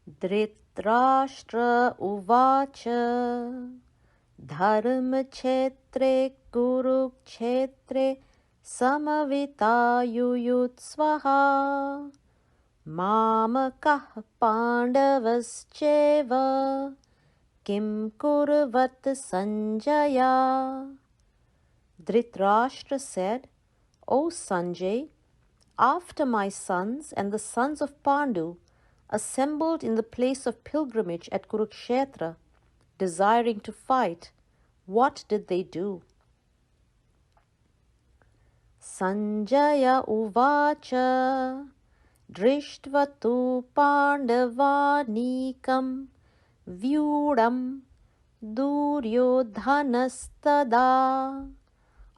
Dhritarashtra uvacha dharmkshetre kurukshetre samavitayuyutsvaha mamakah pandavascheva kim kuruvat Sanjaya. Dhritarashtra said, O Sanjay, after my sons and the sons of Pandu assembled in the place of pilgrimage at Kurukshetra, desiring to fight, what did they do? Sanjaya uvacha drishtva pandavanikam vyudam duryodhanastada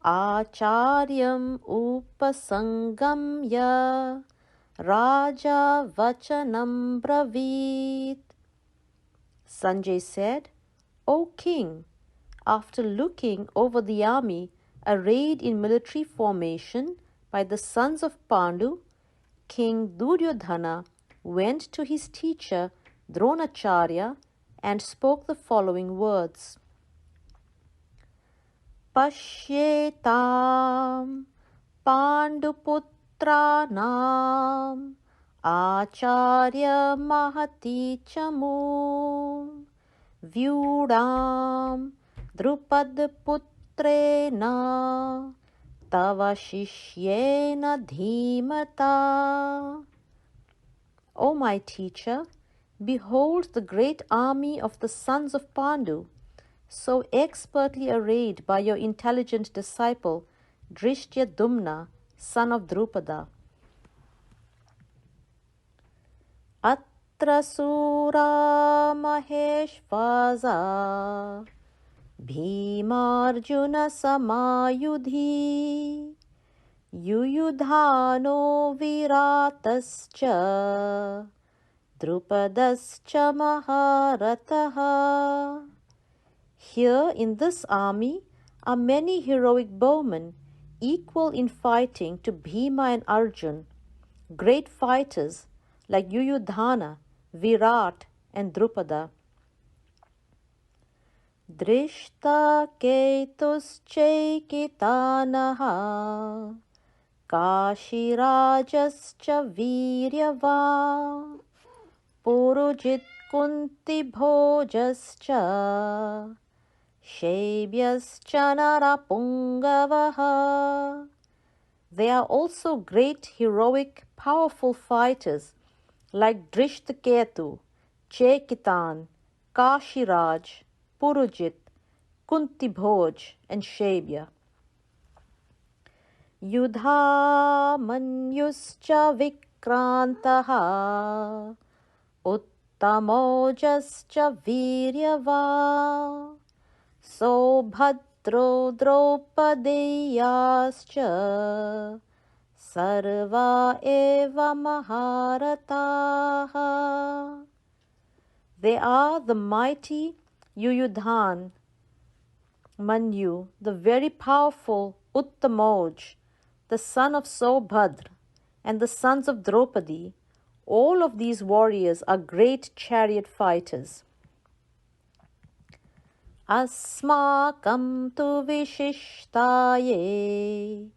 acharyam upasangamya raja vachanam bravit. Sanjay said, O king, after looking over the army arrayed in military formation by the sons of Pandu, King Duryodhana went to his teacher Dronacharya and spoke the following words. Pashyetam Panduputranam Acharya Mahati Chamu Vyudam Drupad Putrena Tava Shishyena Dhimata. O my teacher, behold the great army of the sons of Pandu, so expertly arrayed by your intelligent disciple, Drishtya-dumna, son of Drupada. Atra sura maheshvaza Bhimarjuna samayudhi Yuyudhano viratascha Drupadascha maharataha. Here in this army are many heroic bowmen, equal in fighting to Bhima and Arjun, great fighters like Yuyudhana, Virat and Drupada. Drishta ketuschaikitanaha Kashirajascha viryava Purujit kunti bhojascha Shebyascha narapungavaha. They are also great, heroic, powerful fighters like Drishtaketu, Chekitan, Kashiraj, Purujit, Kuntibhoj, and Shebya. Yudha manyuscha vikrantaha Uttamojascha viryava Sobhadro Draupadeyascha Sarva eva maharataha. They are the mighty Yuyudhan, Manyu, the very powerful Uttamoj, the son of Sobhadra, and the sons of Draupadi. All of these warriors are great chariot fighters. Asmakam tu vishishtaye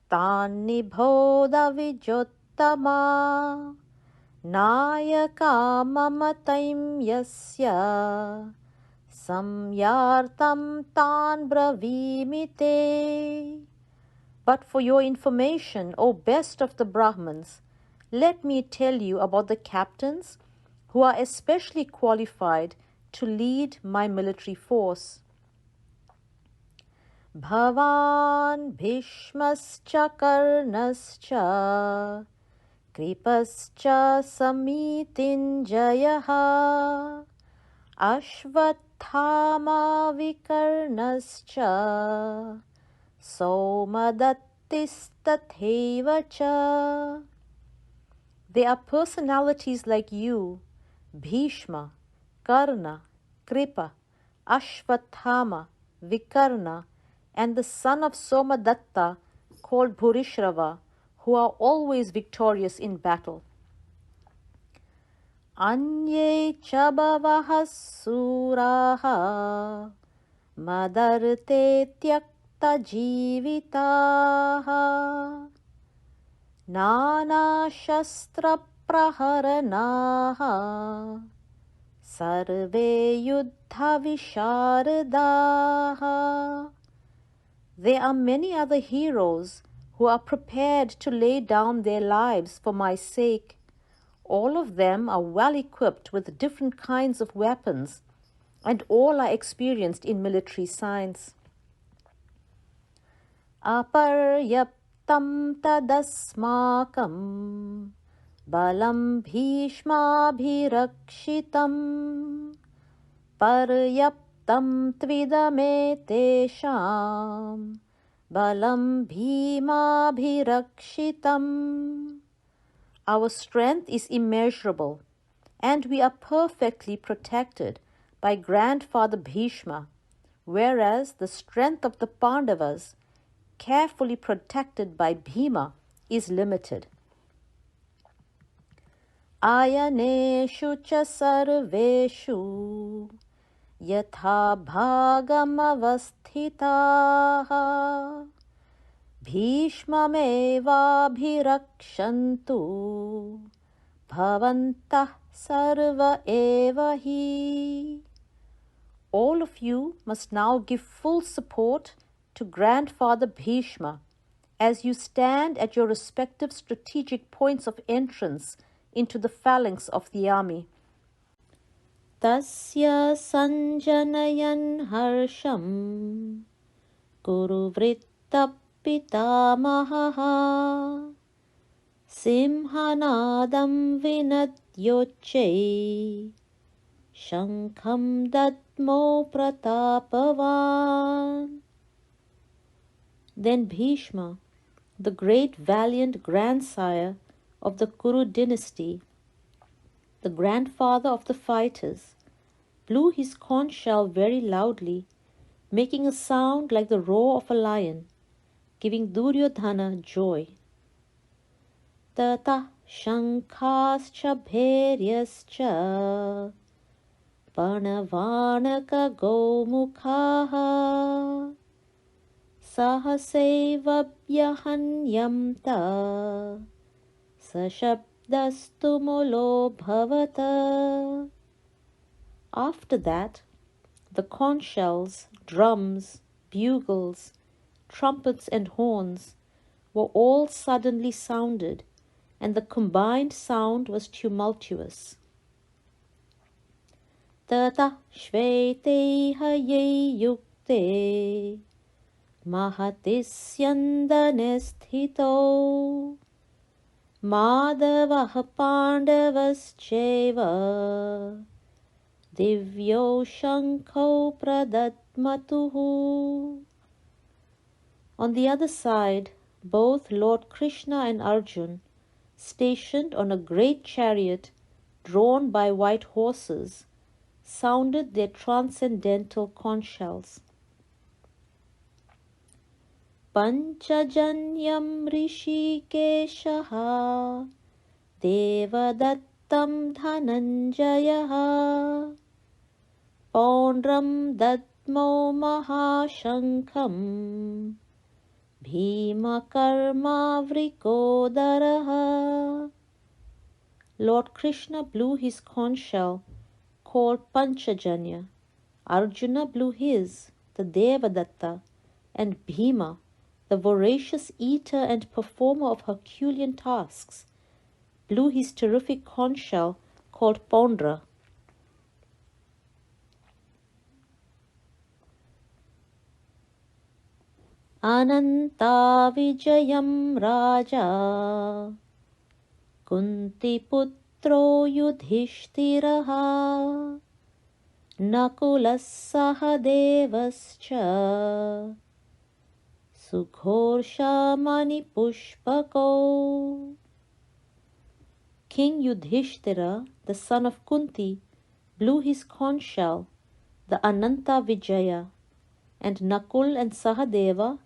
Tani bodha vijottama Nayaka mamataim yasya Samyartam tan bravimite. But for your information, O best of the Brahmins, let me tell you about the captains who are especially qualified to lead my military force. Bhavan Bhishmascha Karnascha Kripascha Samitinjayaha Ashvathama Vikarnascha Somadattistatthevacha. They are personalities like you, Bhishma, Karna, Kripa, Ashvathama, Vikarna, and the son of Somadatta called Bhurishrava, who are always victorious in battle. Anye cha bhavah suraha madarte tyakta jivitaha nana shastra praharanaha sarve yuddha visharadaha. There are many other heroes who are prepared to lay down their lives for my sake. All of them are well equipped with different kinds of weapons, and all are experienced in military science. Aparyaptam tadasmakam balam bhishmabhirakshitam paryaptam tvidame balam bhimabhirakshitam. Our strength is immeasurable, and we are perfectly protected by Grandfather Bhishma, whereas the strength of the Pandavas, carefully protected by Bhima, is limited. Ayaneshu cha sarveshu yatha bhagam avasthitaha bhishmamevabhirakshantu bhavantah sarva evahi. All of you must now give full support to Grandfather Bhishma as you stand at your respective strategic points of entrance into the phalanx of the army. Tasya sanjanayan harsham kuru vritta pitamaha simhanadam vinadyoche shankham dadmo pratapavan. Then Bhishma, the great valiant grandsire of the Kuru dynasty, the grandfather of the fighters, blew his conch shell very loudly, making a sound like the roar of a lion, giving Duryodhana joy. Tata shankhascha bheryascha panavanaka gomukhaha sahasevabhyahanyamta sashabdastumulo bhavata. After that, the conch shells, drums, bugles, trumpets and horns were all suddenly sounded, and the combined sound was tumultuous. Tata shvete haye yukte mahatisyandane sthito madavah pandavascheva divyo shankho pradatmatuhu. On the other side, both Lord Krishna and Arjun, stationed on a great chariot drawn by white horses, sounded their transcendental conch shells. Panchajanyam rishikeshaha devadattam dhananjayaha paundram dadmo mahashankham bhima karma vrikodaraha. Lord Krishna blew his conch shell called Panchajanya, Arjuna blew his, the Devadatta, and Bhima, the voracious eater and performer of Herculean tasks, blew his terrific conch shell called Pondra. Ananta Vijayam Raja Kunti Putro Yudhishthiraha Nakulas Sahadevascha Sughorsha Mani Pushpako. King Yudhishthira, the son of Kunti, blew his conch shell, the Ananta Vijaya, and Nakul and Sahadeva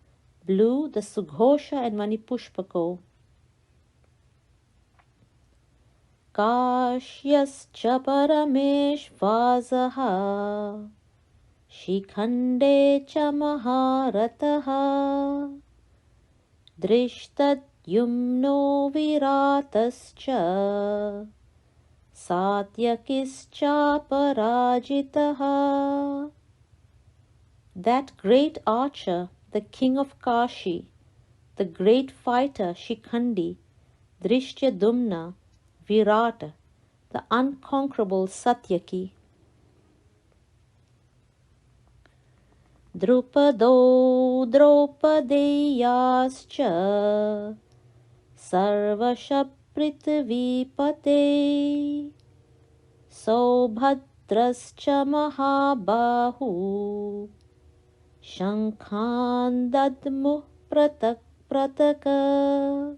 blew the Sughosha and Manipushpako. काश्यश्च परमेश्वासः शिखण्डे च महारथः दृष्टद्युम्नो विरातश्च सात्यकिश्चापराजितः. That great archer, the king of Kashi, the great fighter Shikhandi, Drishyadumna, Virata, the unconquerable Satyaki. Drupado Draupadeyascha Sarvasha Prithvipate Saubhadrascha Mahabahu Shankhan Dadmuh Prataka.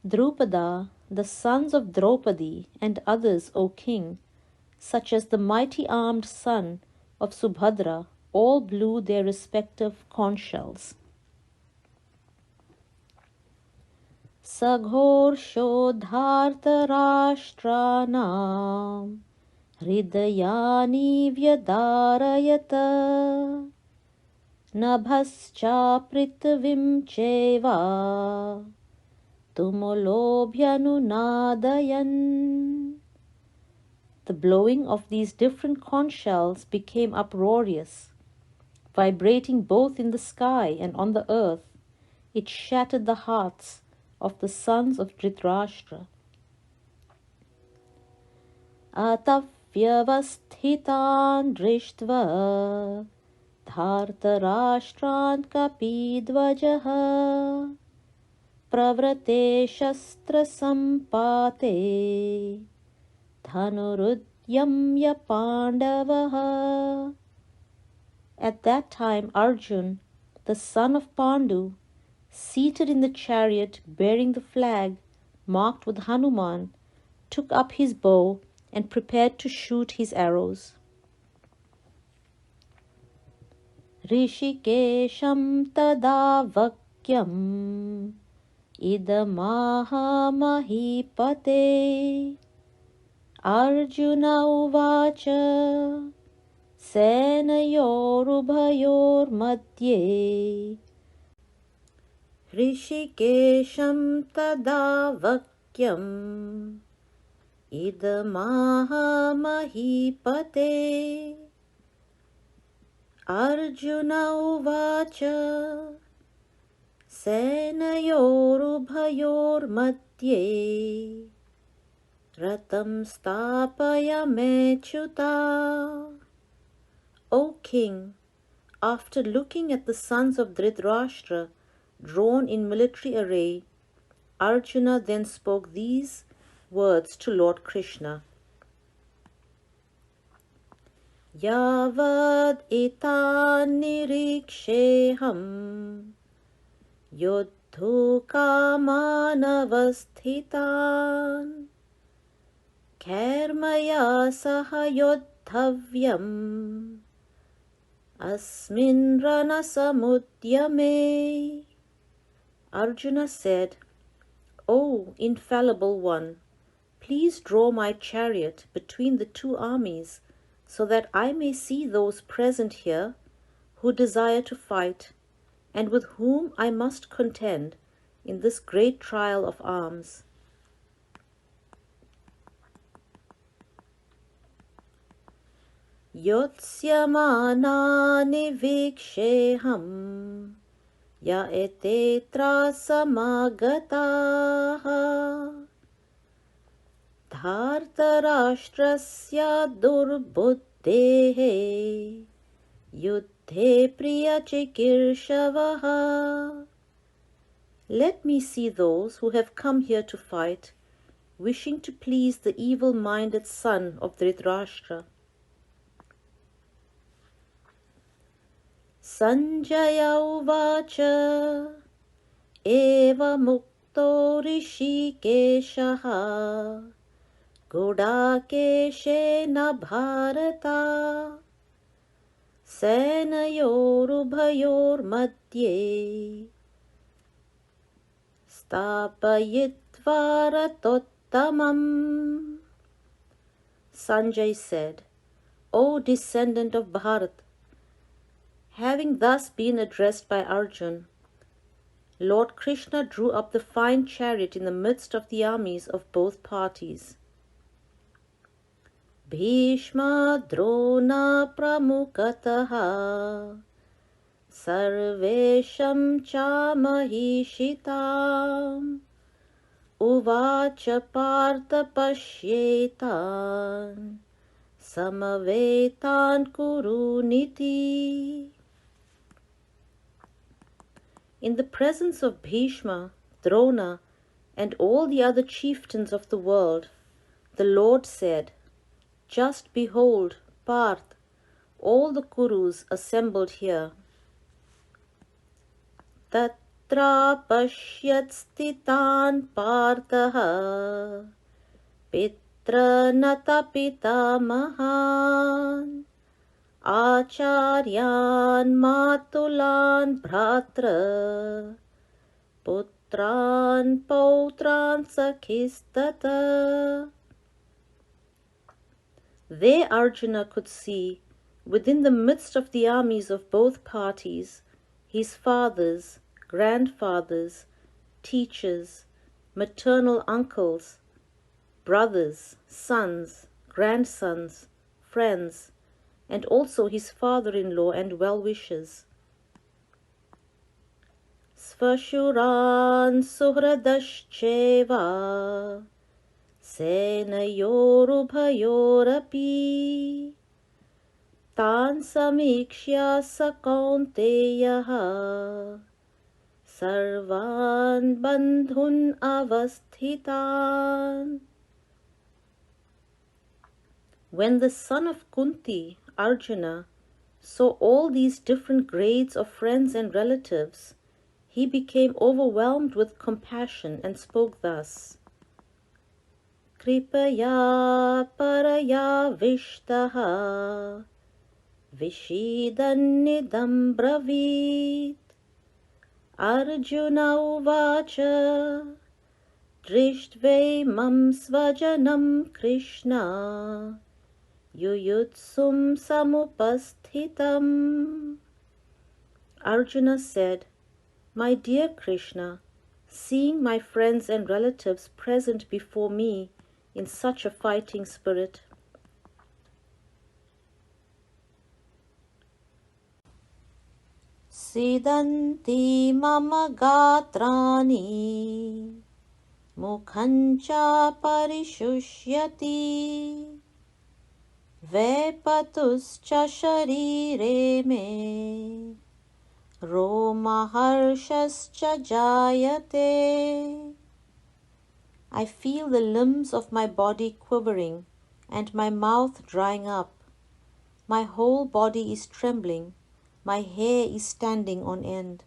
Drupada, the sons of Draupadi and others, O king, such as the mighty-armed son of Subhadra, all blew their respective conch shells. Saghorshodhartarashtranam hridayani vyadarayata nabhascha prithvim cheva tumulobhyanunadayan. The blowing of these different conch shells became uproarious, vibrating both in the sky and on the earth. It shattered the hearts of the sons of Dhritarashtra. Atavyavasthitan drishtva dhartarashtran kapidvajaha pravrate shastra sampate dhanurudyamya pandavaha. At that time Arjun, the son of Pandu, seated in the chariot bearing the flag marked with Hanuman, took up his bow and prepared to shoot his arrows. Rishikesham tada vakyam idamaha mahipate Arjuna uvacha senayorubhayor madhye Rishikesham tada vakyam idamaha mahipate Arjuna uvacha senayorubhayor madhye ratam stapaya mechuta. O king, after looking at the sons of Dhritarashtra drawn in military array, Arjuna then spoke these words to Lord Krishna. Yavad etan niriksheham yodhu kamanavasthitan Khairmaya saha yodhavyam asmin ranasamudyame. Arjuna said, O infallible one, please draw my chariot between the two armies so that I may see those present here who desire to fight and with whom I must contend in this great trial of arms. Yotsyamana viksheham ya etetra samagataha dhartarashtrasya durbuddehe yuddhe priya chikirsavaha. Let me see those who have come here to fight, wishing to please the evil-minded son of Dhritarashtra. Sanjaya uvacha eva mukto rishikeshaha gudakeshena bharata senayorubhayor madhye Stapayitva ratottamam. Sanjay said, O descendant of Bharat, having thus been addressed by Arjun, Lord Krishna drew up the fine chariot in the midst of the armies of both parties. Bhishma Drona Pramukataha Sarvesham Chamahishita Uvacha Partha Pashyetan Samavetan Kuru Niti. In the presence of Bhishma, Drona, and all the other chieftains of the world, the Lord said, Just behold, Parth, all the Kurus assembled here. Tatra pashyat stitan Parthaha Pitra nata pitamahan Acharyan matulan bhratra Putran pautran sakhistata. There Arjuna could see, within the midst of the armies of both parties, his fathers, grandfathers, teachers, maternal uncles, brothers, sons, grandsons, friends, and also his father-in-law and well-wishers. Svashuran suhradascheva senayorubhayorapi tan samikshya sakaunteyaha sarvan bandhun avasthitan. When the son of Kunti, Arjuna, saw all these different grades of friends and relatives, he became overwhelmed with compassion and spoke thus. Kripaya paraya vishtaha Vishidannidam bravit Arjuna uvacha Drishtve mam svajanam Krishna Yuyutsum samupasthitam. Arjuna said, My dear Krishna, seeing my friends and relatives present before me in such a fighting spirit, Siddhanti mama gatrani mukhancha parishushyati vepatuscha sharire me romaharshascha jayate. I feel the limbs of my body quivering and my mouth drying up. My whole body is trembling. My hair is standing on end.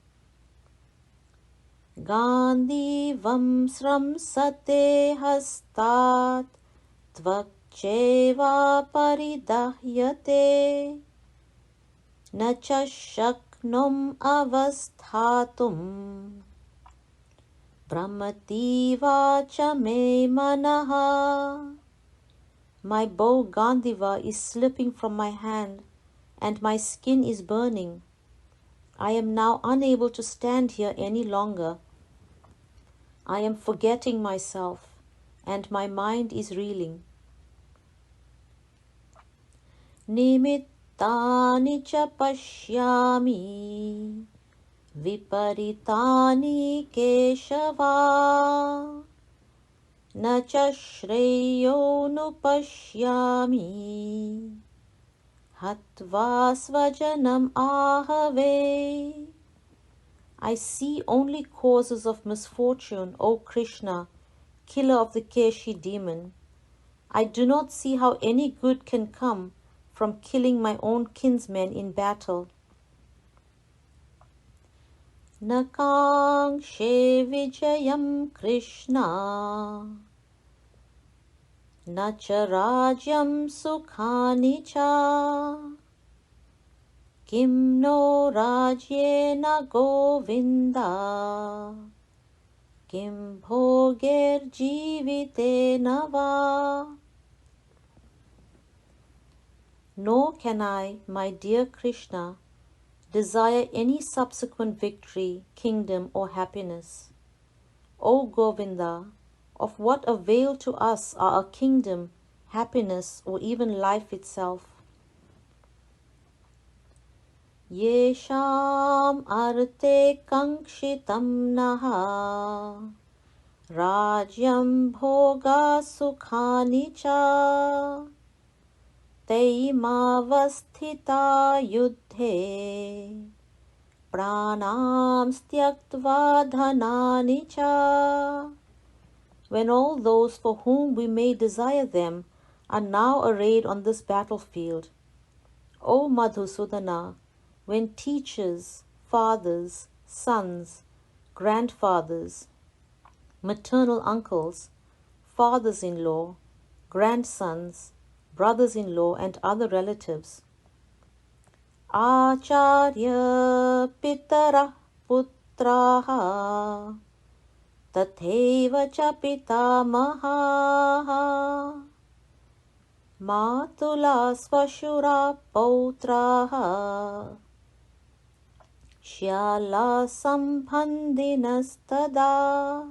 Gandhi vamsram sate hastat tvakcheva paridahyate nacha shaknum avasthatum brahmativa cha me manaha. My bow Gandhiva is slipping from my hand and my skin is burning. I am now unable to stand here any longer. I am forgetting myself and my mind is reeling. Nimittani cha pashyami viparitani keshava na cha shreyo nupashyami hatva svajanam ahave. I see only causes of misfortune, O Krishna, killer of the Keshi demon. I do not see how any good can come from killing my own kinsmen in battle. Nakangshe vijayam Krishna Nacha rajyam sukhani cha Kim no rajyena govinda Kim bhoger jivitena va. Nor can I, my dear Krishna, desire any subsequent victory, kingdom, or happiness. O Govinda, of what avail to us are a kingdom, happiness, or even life itself? Yesham arte kankshitam naha rajyam bhoga sukhani cha teimavasthita yuddhe pranam styaktva dhanani cha. When all those for whom we may desire them are now arrayed on this battlefield, O Madhusudana, when teachers, fathers, sons, grandfathers, maternal uncles, fathers-in-law, grandsons, brothers-in-law, and other relatives, Acharya pitara putraha tatheva cha pitamaha matula svashura pautraha shyala sambandhinastada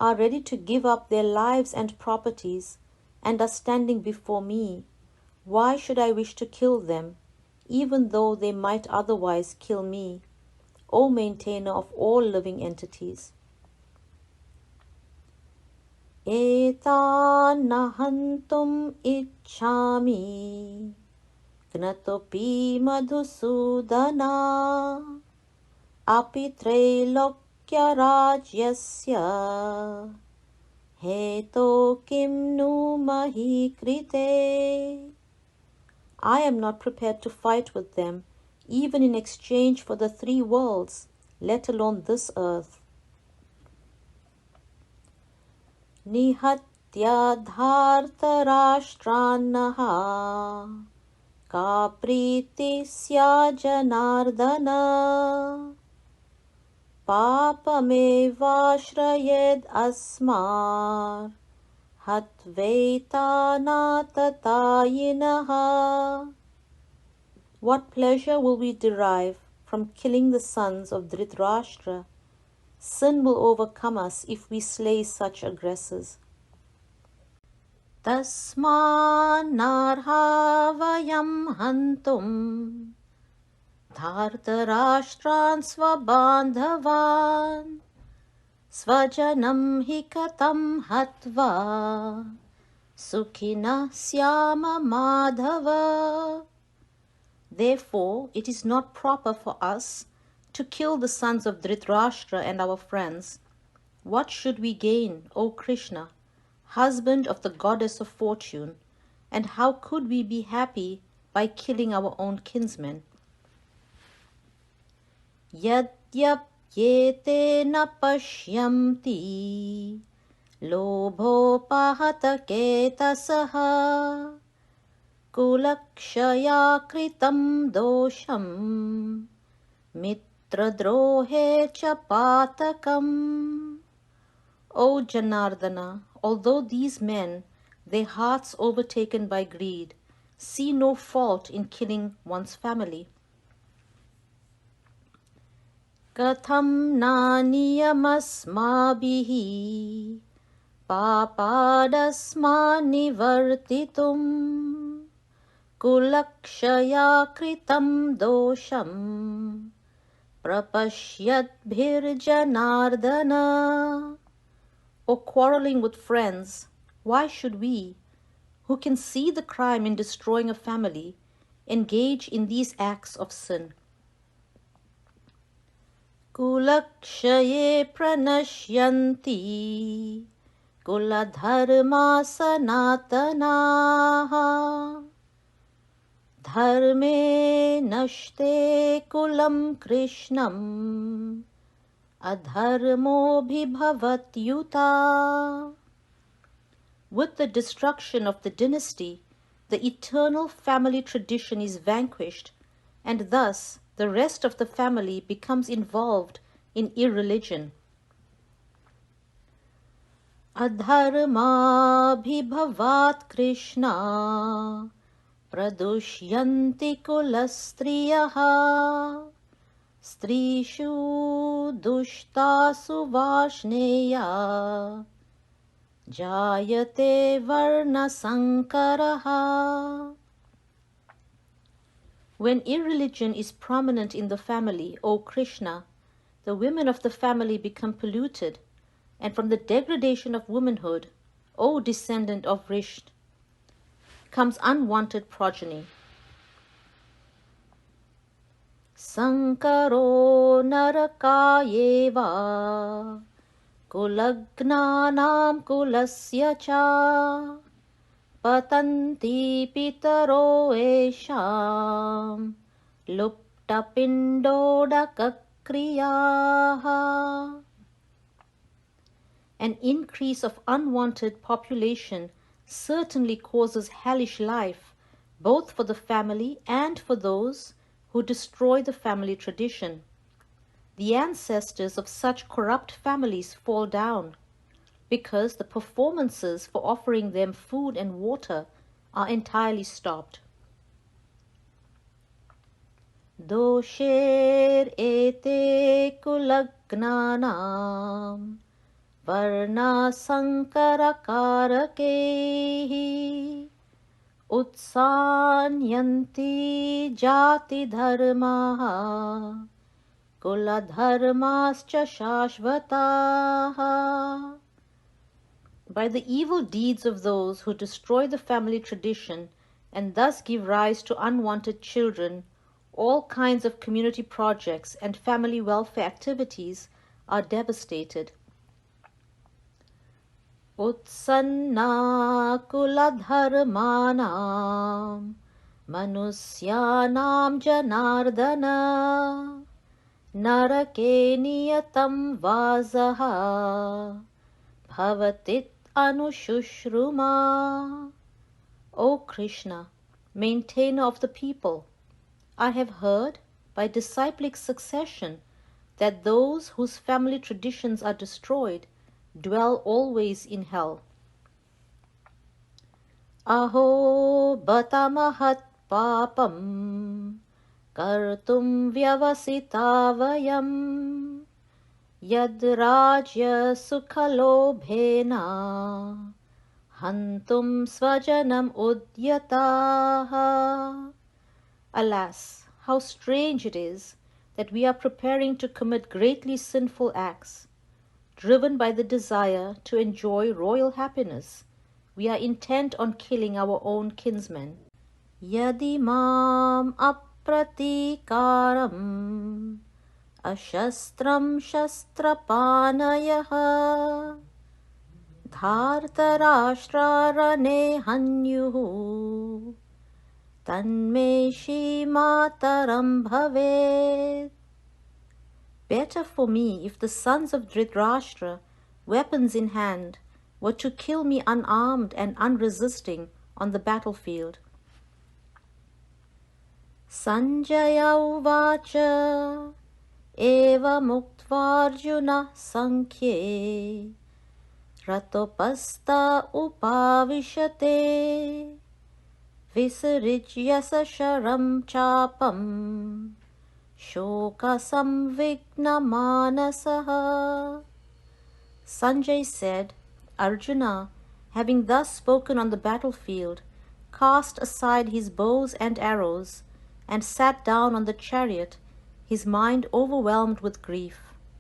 are ready to give up their lives and properties and are standing before me. Why should I wish to kill them, even though they might otherwise kill me, O maintainer of all living entities? Etan nahantum ichchami gnatopi madhusudana api trailokya rajyasya heto kim nu mahi krite. I am not prepared to fight with them, even in exchange for the 3 worlds, let alone this earth. Nihatya dharta rashtranaha ka priti sya janardana papamevashrayed asmar hatveitana tatayinaha. What pleasure will we derive from killing the sons of Dhritarashtra? Sin will overcome us if we slay such aggressors. Tasman narha vayam hantum dhartarashtran svabandhavan svajanam hi katam hatva sukhina syama madhava. Therefore, it is not proper for us to kill the sons of Dhritarashtra and our friends. What should we gain, O Krishna, husband of the goddess of fortune, and how could we be happy by killing our own kinsmen? Yadyap yete na pashyamti lobho pahata ketasaha kulakshaya kritam dosham mitradrohe cha patakam. O Janardana, although these men, their hearts overtaken by greed, see no fault in killing one's family. Katham naniyamasmabihi papadasma nivartitum kulakshaya kritam dosham prapashyadbhir janardana. Or quarreling with friends, why should we, who can see the crime in destroying a family, engage in these acts of sin? Kulakshaye pranashyanti kuladharma sanatanaha dharme nashte kulam krishnam adharmo bhavatyuta. With the destruction of the dynasty, the eternal family tradition is vanquished, and thus the rest of the family becomes involved in irreligion. अधर्माभिभवात् कृष्णा प्रदुष्यन्ति कुलस्त्रियः स्त्रीषु दुष्टासु वार्ष्णेया जायते varnasankarah. When irreligion is prominent in the family, O Krishna, the women of the family become polluted, and from the degradation of womanhood, O descendant of Rish, comes unwanted progeny. Sankaro narakayeva kulagnanam kulasya cha patanti pitaro esham luptapindodakakriyaha. An increase of unwanted population certainly causes hellish life, both for the family and for those who destroy the family tradition. The ancestors of such corrupt families fall down, because the performances for offering them food and water are entirely stopped. Dosher ete kulagnanam varna sankarakarehi utsanyanti jati dharmaha kula dharmascha shashvataha. By the evil deeds of those who destroy the family tradition and thus give rise to unwanted children, all kinds of community projects and family welfare activities are devastated. Utsanna kuladharmanam manusyanam janardana narake niyatam vazaha bhavatit anushruma. O Krishna, maintainer of the people, I have heard by disciplic succession that those whose family traditions are destroyed dwell always in hell. Aho batamahat papam kartum vyavasita vayam yad rajya sukhalobhena hantum svajanam udyataha. Alas, how strange it is that we are preparing to commit greatly sinful acts. Driven by the desire to enjoy royal happiness, we are intent on killing our own kinsmen. Yadi mam apratikaram ashastram shastrapanayaha dhartarashtrarane hanyuhu tanme shimataram bhavet. Better for me if the sons of Dhritarashtra, weapons in hand, were to kill me unarmed and unresisting on the battlefield. Sanjaya uvacha eva muktvarjuna sankhye ratopasta upavishate visrijyasa sharam chapam shoka samvigna manasaha. Sanjay said, Arjuna, having thus spoken on the battlefield, cast aside his bows and arrows and sat down on the chariot, his mind overwhelmed with grief.